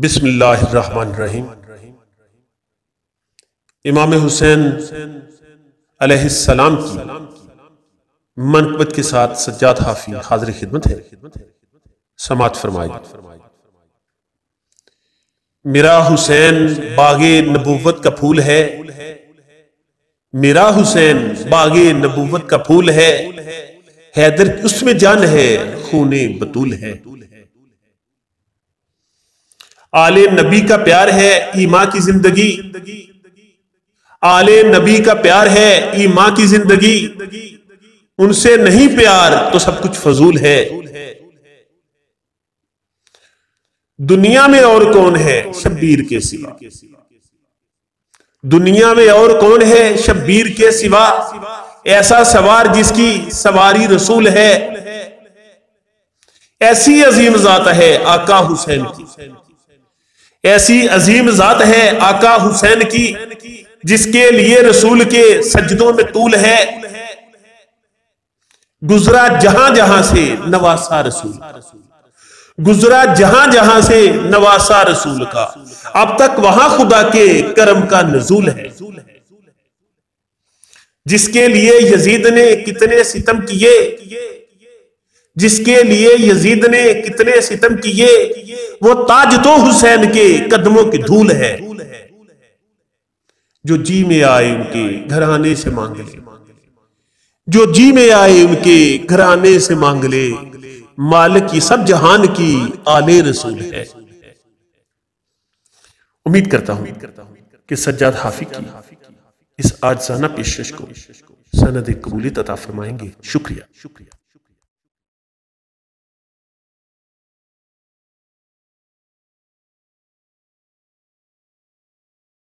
بسم اللہ الرحمن الرحیم۔ امام حسین علیہ السلام کی منقبت کے ساتھ سجاد حافی حاضر خدمت ہے، سماعت فرمائیے۔ میرا حسین باغ نبوت کا پھول ہے، میرا حسین باغ نبوت کا پھول ہے، حیدر اس میں جان ہے، خون بطول ہے۔ آل نبی کا پیار ہے ایمان کی زندگی، آل نبی کا پیار ہے ایمان کی زندگی، ان سے نہیں پیار تو سب کچھ فضول ہے۔ دنیا میں اور کون ہے شبیر کے سوا، دنیا میں اور کون ہے شبیر کے سوا، ایسا سوار جس کی سواری رسول ہے، ایسی عظیم ذات ہے آقا حسین کی، ایسی عظیم ذات ہے آقا حسین کی، جس کے لیے رسول کے سجدوں میں طول ہے۔ گزرا جہاں جہاں سے نواسا رسول، گزرا جہاں جہاں سے نواسا رسول کا، اب تک وہاں خدا کے کرم کا نزول ہے۔ جس کے لیے یزید نے کتنے ستم کیے، جس کے لیے یزید نے کتنے ستم کیے، وہ تاج تو حسین کے قدموں کی دھول ہے۔ جو جی میں آئے ان کے گھرانے سے مانگ لے، جو جی میں آئے ان کے گھرانے سے مانگ لے، مالک کی سب جہان کی آل رسول ہے۔ امید کرتا ہوں کہ سجاد حافی کی اس عاجزانہ پیشکش کو سند قبولیت عطا فرمائیں گے۔ شکریہ۔